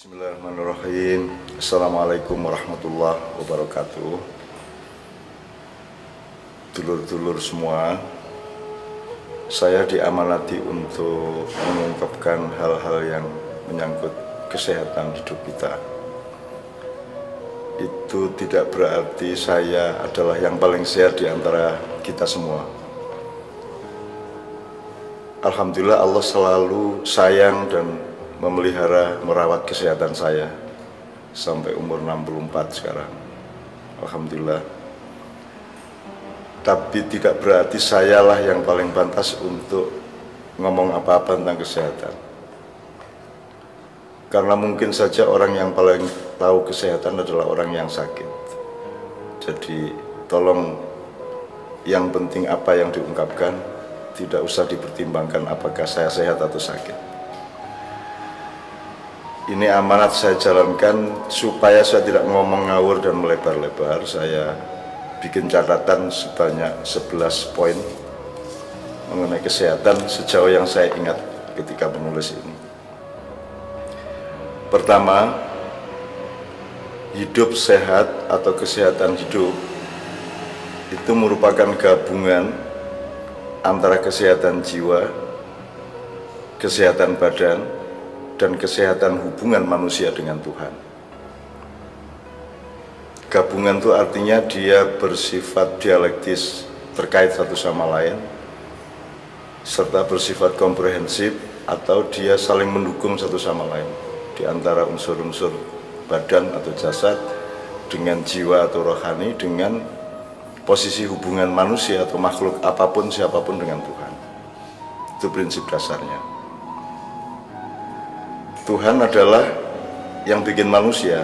Bismillahirrahmanirrahim. Assalamualaikum warahmatullahi wabarakatuh. Dulur-dulur semua, saya diamanati untuk mengungkapkan hal-hal yang menyangkut kesehatan hidup kita. Itu tidak berarti saya adalah yang paling sehat di antara kita semua. Alhamdulillah, Allah selalu sayang dan memelihara, merawat kesehatan saya sampai umur 64 sekarang. Alhamdulillah. Tapi tidak berarti sayalah yang paling pantas untuk ngomong apa-apa tentang kesehatan. Karena mungkin saja orang yang paling tahu kesehatan adalah orang yang sakit. Jadi tolong, yang penting apa yang diungkapkan, tidak usah dipertimbangkan apakah saya sehat atau sakit. Ini amanat saya jalankan supaya saya tidak ngomong ngawur dan melebar-lebar. Saya bikin catatan sebanyak 11 poin mengenai kesehatan sejauh yang saya ingat ketika menulis ini. Pertama, hidup sehat atau kesehatan hidup itu merupakan gabungan antara kesehatan jiwa, kesehatan badan, dan kesehatan hubungan manusia dengan Tuhan. Gabungan itu artinya dia bersifat dialektis, terkait satu sama lain, serta bersifat komprehensif atau dia saling mendukung satu sama lain di antara unsur-unsur badan atau jasad dengan jiwa atau rohani, dengan posisi hubungan manusia atau makhluk apapun siapapun dengan Tuhan. Itu prinsip dasarnya. Tuhan adalah yang bikin manusia,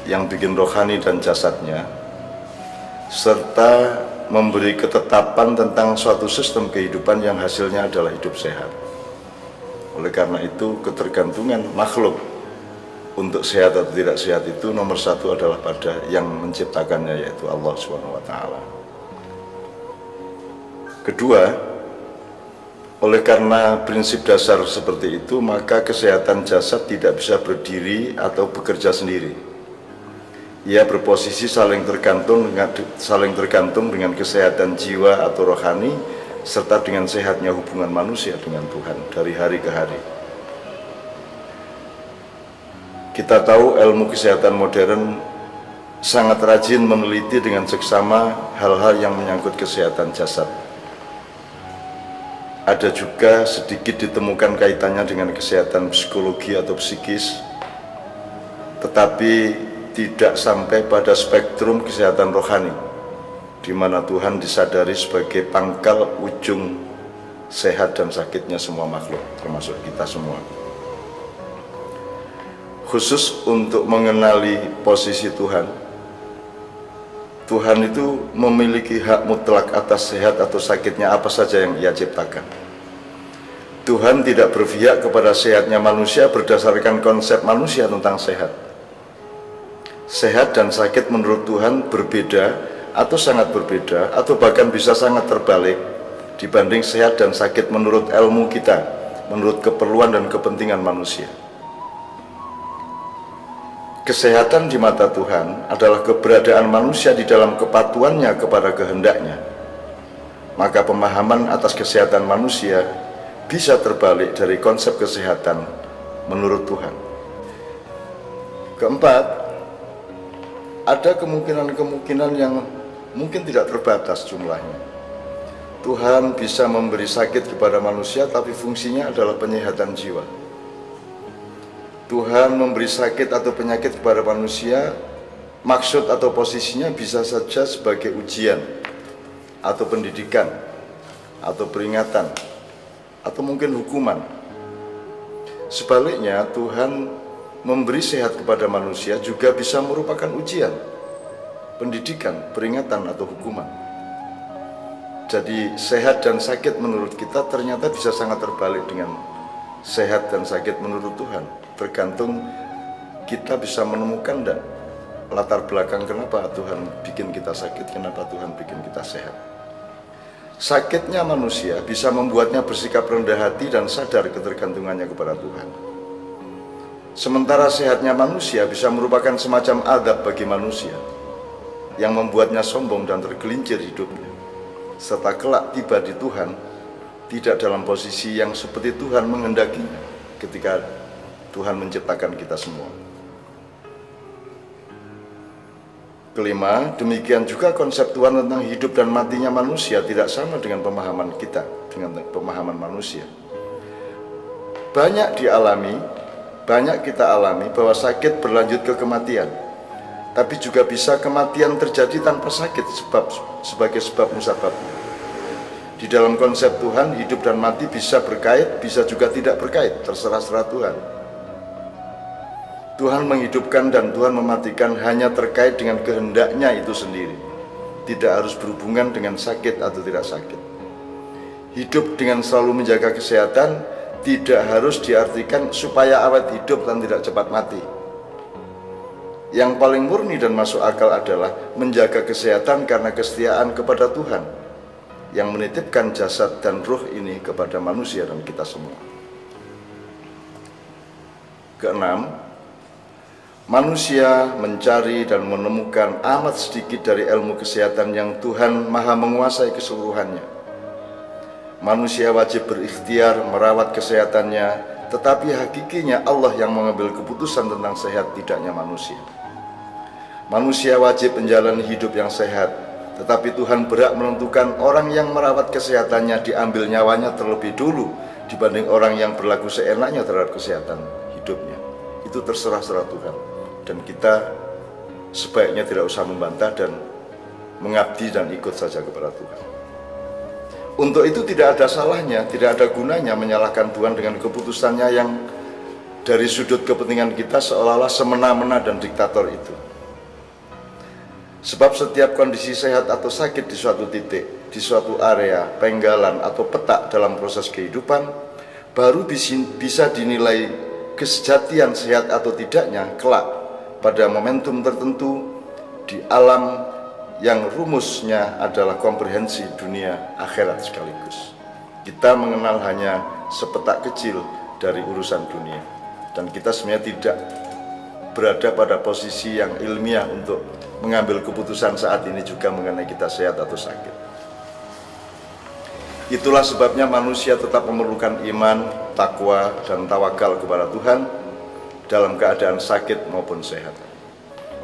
yang bikin rohani dan jasadnya, serta memberi ketetapan tentang suatu sistem kehidupan yang hasilnya adalah hidup sehat. Oleh karena itu, ketergantungan makhluk untuk sehat atau tidak sehat itu nomor satu adalah pada yang menciptakannya, yaitu Allah SWT. Kedua, oleh karena prinsip dasar seperti itu, maka kesehatan jasad tidak bisa berdiri atau bekerja sendiri. Ia berposisi saling tergantung dengan kesehatan jiwa atau rohani, serta dengan sehatnya hubungan manusia dengan Tuhan dari hari ke hari. Kita tahu ilmu kesehatan modern sangat rajin meneliti dengan seksama hal-hal yang menyangkut kesehatan jasad. Ada juga sedikit ditemukan kaitannya dengan kesehatan psikologi atau psikis, tetapi tidak sampai pada spektrum kesehatan rohani, di mana Tuhan disadari sebagai pangkal ujung sehat dan sakitnya semua makhluk, termasuk kita semua. Khusus untuk mengenali posisi Tuhan, Tuhan itu memiliki hak mutlak atas sehat atau sakitnya apa saja yang Ia ciptakan. Tuhan tidak berpihak kepada sehatnya manusia berdasarkan konsep manusia tentang sehat. Sehat dan sakit menurut Tuhan berbeda atau sangat berbeda, atau bahkan bisa sangat terbalik dibanding sehat dan sakit menurut ilmu kita, menurut keperluan dan kepentingan manusia. Kesehatan di mata Tuhan adalah keberadaan manusia di dalam kepatuhannya kepada kehendaknya. Maka pemahaman atas kesehatan manusia bisa terbalik dari konsep kesehatan menurut Tuhan. Keempat, ada kemungkinan-kemungkinan yang mungkin tidak terbatas jumlahnya. Tuhan bisa memberi sakit kepada manusia, tapi fungsinya adalah penyehatan jiwa. Tuhan memberi sakit atau penyakit kepada manusia, maksud atau posisinya bisa saja sebagai ujian atau pendidikan atau peringatan atau mungkin hukuman. Sebaliknya, Tuhan memberi sehat kepada manusia juga bisa merupakan ujian, pendidikan, peringatan atau hukuman. Jadi sehat dan sakit menurut kita ternyata bisa sangat terbalik dengan sehat dan sakit menurut Tuhan. Tergantung kita bisa menemukan dan latar belakang kenapa Tuhan bikin kita sakit, kenapa Tuhan bikin kita sehat. Sakitnya manusia bisa membuatnya bersikap rendah hati dan sadar ketergantungannya kepada Tuhan. Sementara sehatnya manusia bisa merupakan semacam adab bagi manusia yang membuatnya sombong dan tergelincir hidupnya, serta kelak tiba di Tuhan tidak dalam posisi yang seperti Tuhan menghendakinya ketika Tuhan menciptakan kita semua. Kelima, demikian juga konsep Tuhan tentang hidup dan matinya manusia tidak sama dengan pemahaman kita, dengan pemahaman manusia. Banyak kita alami bahwa sakit berlanjut ke kematian, tapi juga bisa kematian terjadi tanpa sakit sebagai sebab musababnya. Di dalam konsep Tuhan, hidup dan mati bisa berkait, bisa juga tidak berkait, terserah Tuhan. Tuhan menghidupkan dan Tuhan mematikan hanya terkait dengan kehendaknya itu sendiri, tidak harus berhubungan dengan sakit atau tidak sakit. Hidup dengan selalu menjaga kesehatan tidak harus diartikan supaya awet hidup dan tidak cepat mati. Yang paling murni dan masuk akal adalah menjaga kesehatan karena kesetiaan kepada Tuhan yang menitipkan jasad dan ruh ini kepada manusia dan kita semua. Keenam, manusia mencari dan menemukan amat sedikit dari ilmu kesehatan yang Tuhan maha menguasai keseluruhannya. Manusia wajib berikhtiar merawat kesehatannya, tetapi hakikinya Allah yang mengambil keputusan tentang sehat tidaknya manusia. Manusia wajib menjalani hidup yang sehat, tetapi Tuhan berhak menentukan orang yang merawat kesehatannya diambil nyawanya terlebih dulu dibanding orang yang berlaku seenaknya terhadap kesehatan hidupnya. Itu terserah Tuhan, dan kita sebaiknya tidak usah membantah dan mengabdi dan ikut saja kepada Tuhan. Untuk itu tidak ada salahnya, tidak ada gunanya menyalahkan Tuhan dengan keputusannya yang dari sudut kepentingan kita seolah-olah semena-mena dan diktator itu. Sebab setiap kondisi sehat atau sakit di suatu titik, di suatu area, penggalan atau petak dalam proses kehidupan, baru bisa dinilai kesejatian sehat atau tidaknya kelak pada momentum tertentu di alam yang rumusnya adalah komprehensi dunia akhirat sekaligus. Kita mengenal hanya sepetak kecil dari urusan dunia, dan kita sebenarnya tidak berada pada posisi yang ilmiah untuk mengambil keputusan saat ini juga mengenai kita sehat atau sakit. Itulah sebabnya manusia tetap memerlukan iman, takwa, dan tawakal kepada Tuhan dalam keadaan sakit maupun sehat.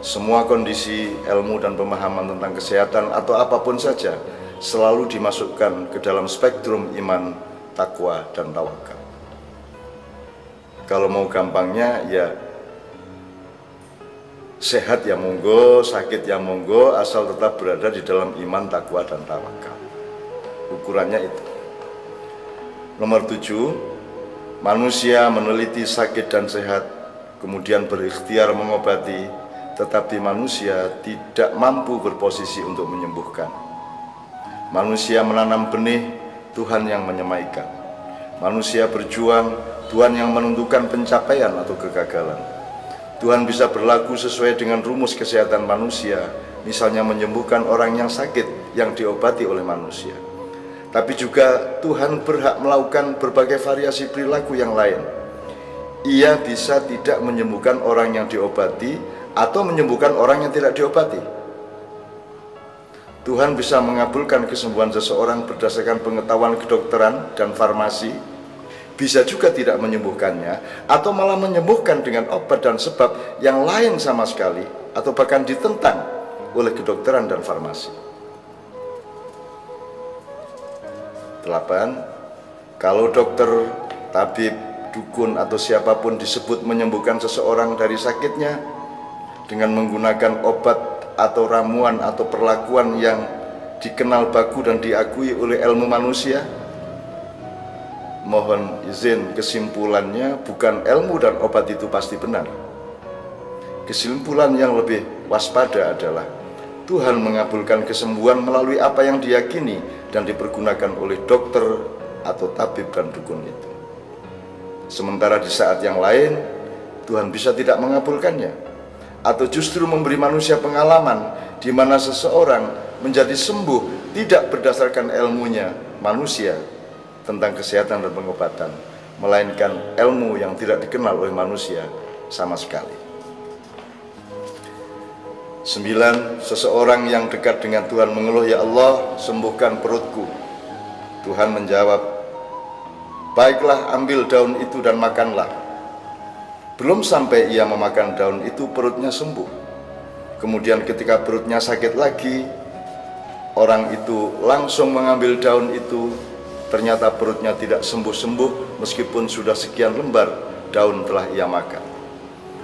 Semua kondisi, ilmu, dan pemahaman tentang kesehatan atau apapun saja selalu dimasukkan ke dalam spektrum iman, takwa, dan tawakal. Kalau mau gampangnya ya sehat ya monggo, sakit ya monggo, asal tetap berada di dalam iman, takwa, dan tawakal. Ukurannya itu. Nomor 7, manusia meneliti sakit dan sehat, kemudian berikhtiar mengobati, tetapi manusia tidak mampu berposisi untuk menyembuhkan. Manusia menanam benih, Tuhan yang menyemaikan. Manusia berjuang, Tuhan yang menentukan pencapaian atau kegagalan. Tuhan bisa berlaku sesuai dengan rumus kesehatan manusia, misalnya menyembuhkan orang yang sakit yang diobati oleh manusia. Tapi juga Tuhan berhak melakukan berbagai variasi perilaku yang lain. Ia bisa tidak menyembuhkan orang yang diobati atau menyembuhkan orang yang tidak diobati. Tuhan bisa mengabulkan kesembuhan seseorang berdasarkan pengetahuan kedokteran dan farmasi, bisa juga tidak menyembuhkannya, atau malah menyembuhkan dengan obat dan sebab yang lain sama sekali, atau bahkan ditentang oleh kedokteran dan farmasi. 8. Kalau dokter, tabib, dukun, atau siapapun disebut menyembuhkan seseorang dari sakitnya dengan menggunakan obat atau ramuan atau perlakuan yang dikenal baku dan diakui oleh ilmu manusia, mohon izin, kesimpulannya bukan ilmu dan obat itu pasti benar. Kesimpulan yang lebih waspada adalah Tuhan mengabulkan kesembuhan melalui apa yang diyakini dan dipergunakan oleh dokter atau tabib dan dukun itu. Sementara di saat yang lain Tuhan bisa tidak mengabulkannya, atau justru memberi manusia pengalaman di mana seseorang menjadi sembuh tidak berdasarkan ilmunya manusia tentang kesehatan dan pengobatan, melainkan ilmu yang tidak dikenal oleh manusia, sama sekali. 9. Seseorang yang dekat dengan Tuhan mengeluh, "Ya Allah, sembuhkan perutku." Tuhan menjawab, "Baiklah, ambil daun itu dan makanlah." Belum sampai ia memakan daun itu, perutnya sembuh. Kemudian ketika perutnya sakit lagi, orang itu langsung mengambil daun itu. Ternyata perutnya tidak sembuh-sembuh, meskipun sudah sekian lembar daun telah ia makan.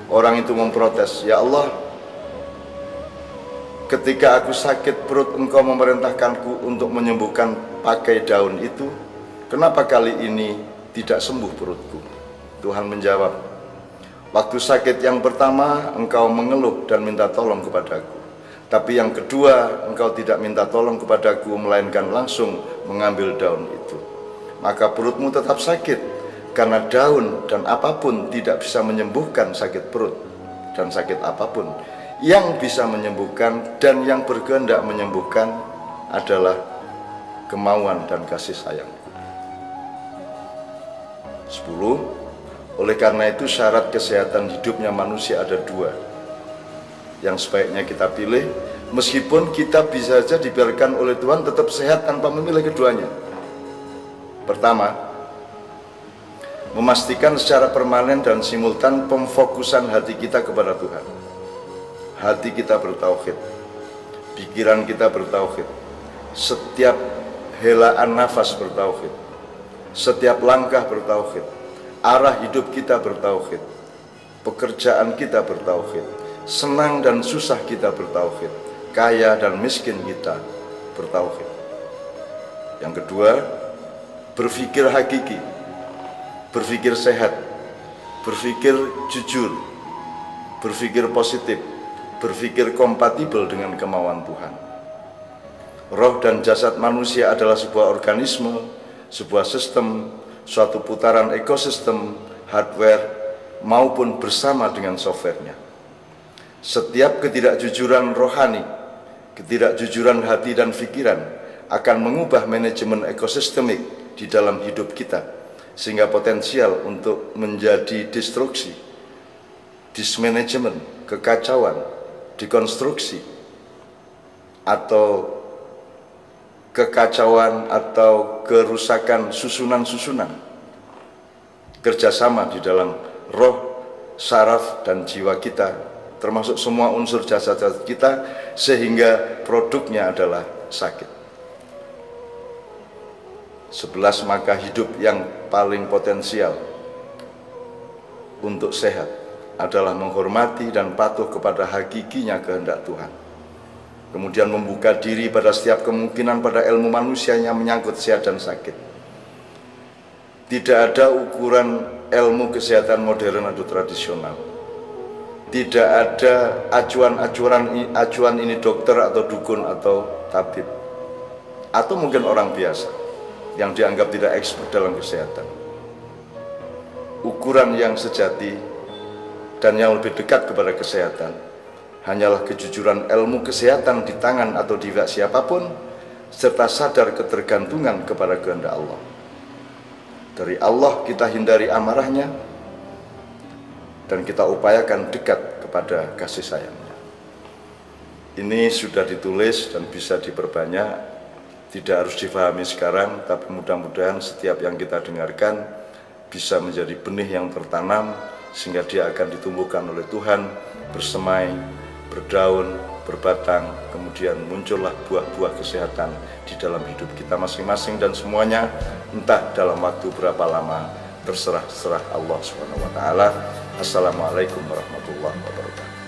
Orang itu memprotes, "Ya Allah, ketika aku sakit perut, Engkau memerintahkanku untuk menyembuhkan pakai daun itu. Kenapa kali ini tidak sembuh perutku?" Tuhan menjawab, "Waktu sakit yang pertama Engkau mengeluh dan minta tolong kepadaku. Tapi yang kedua Engkau tidak minta tolong kepadaku, melainkan langsung mengambil daun itu. Maka perutmu tetap sakit, karena daun dan apapun tidak bisa menyembuhkan sakit perut. Dan sakit apapun yang bisa menyembuhkan dan yang berkehendak menyembuhkan adalah kemauan dan kasih sayangku." 10. Oleh karena itu syarat kesehatan hidupnya manusia ada 2 yang sebaiknya kita pilih, meskipun kita bisa saja dibiarkan oleh Tuhan tetap sehat tanpa memilih keduanya. Pertama, memastikan secara permanen dan simultan pemfokusan hati kita kepada Tuhan. Hati kita bertauhid, pikiran kita bertauhid, setiap helaan nafas bertauhid, setiap langkah bertauhid, arah hidup kita bertauhid, pekerjaan kita bertauhid, senang dan susah kita bertauhid, kaya dan miskin kita bertauhid. Yang kedua, berpikir hakiki, berpikir sehat, berpikir jujur, berpikir positif, berpikir kompatibel dengan kemauan Tuhan. Roh dan jasad manusia adalah sebuah organisme, sebuah sistem, suatu putaran ekosistem, hardware maupun bersama dengan softwarenya. Setiap ketidakjujuran rohani, ketidakjujuran hati dan pikiran akan mengubah manajemen ekosistemik di dalam hidup kita, sehingga potensial untuk menjadi destruksi, dismanajemen, kekacauan, dekonstruksi, atau kekacauan atau kerusakan susunan-susunan kerjasama di dalam roh, saraf, dan jiwa kita, termasuk semua unsur jasad kita, sehingga produknya adalah sakit. 11. Maka hidup yang paling potensial untuk sehat adalah menghormati dan patuh kepada hakikinya kehendak Tuhan. Kemudian membuka diri pada setiap kemungkinan pada ilmu manusia yang menyangkut sehat dan sakit. Tidak ada ukuran ilmu kesehatan modern atau tradisional. Tidak ada acuan ini dokter atau dukun atau tabib, atau mungkin orang biasa yang dianggap tidak expert dalam kesehatan. Ukuran yang sejati dan yang lebih dekat kepada kesehatan hanyalah kejujuran ilmu kesehatan di tangan atau di pihak siapapun, serta sadar ketergantungan kepada kehendak Allah. Dari Allah kita hindari amarahnya, dan kita upayakan dekat kepada kasih sayangnya. Ini sudah ditulis dan bisa diperbanyak, tidak harus difahami sekarang, tapi mudah-mudahan setiap yang kita dengarkan bisa menjadi benih yang tertanam, sehingga dia akan ditumbuhkan oleh Tuhan, bersemai, berdaun, berbatang, kemudian muncullah buah-buah kesehatan di dalam hidup kita masing-masing, dan semuanya entah dalam waktu berapa lama, terserah Allah SWT. Assalamualaikum warahmatullahi wabarakatuh.